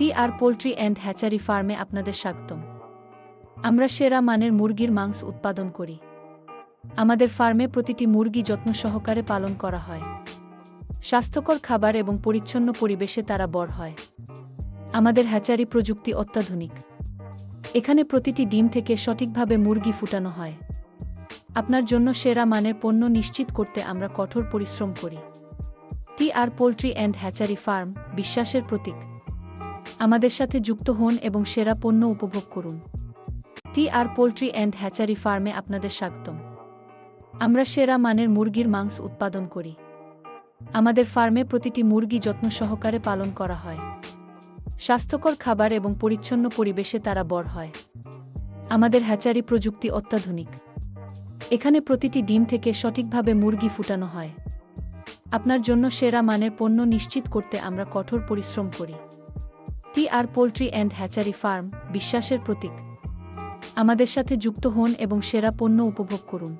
টি.আর poultry and hatchery ফার্মে আপনাদের স্বাগতম। আমরা সেরা মানের মুরগির মাংস উৎপাদন করি। আমাদের ফার্মে প্রতিটি মুরগি যত্ন সহকারে পালন করা হয়। স্বাস্থ্যকর খাবার এবং পরিচ্ছন্ন পরিবেশে তারা বড় হয়। আমাদের হ্যাচারি প্রযুক্তি অত্যাধুনিক। এখানে প্রতিটি ডিম থেকে সঠিকভাবে মুরগি ফুটানো হয়। আপনার জন্য সেরা মানের পণ্য নিশ্চিত করতে আমরা কঠোর পরিশ্রম করি। টি.আর পোল্ট্রি অ্যান্ড হ্যাচারি ফার্ম, বিশ্বাসের প্রতীক। আমাদের সাথে যুক্ত হন এবং সেরা পণ্য উপভোগ করুন। টি.আর পোল্ট্রি অ্যান্ড হ্যাচারি ফার্মে আপনাদের স্বাগতম। আমরা সেরা মানের মুরগির মাংস উৎপাদন করি। আমাদের ফার্মে প্রতিটি মুরগি যত্ন সহকারে পালন করা হয়। স্বাস্থ্যকর খাবার এবং পরিচ্ছন্ন পরিবেশে তারা বড় হয়। আমাদের হ্যাচারি প্রযুক্তি অত্যাধুনিক। এখানে প্রতিটি ডিম থেকে সঠিকভাবে মুরগি ফুটানো হয়। আপনার জন্য সেরা মানের পণ্য নিশ্চিত করতে আমরা কঠোর পরিশ্রম করি। টি.আর পোল্ট্রি অ্যান্ড হ্যাচারি ফার্ম, বিশ্বাসের প্রতীক। আমাদের সাথে যুক্ত হন এবং সেরা পণ্য উপভোগ করুন।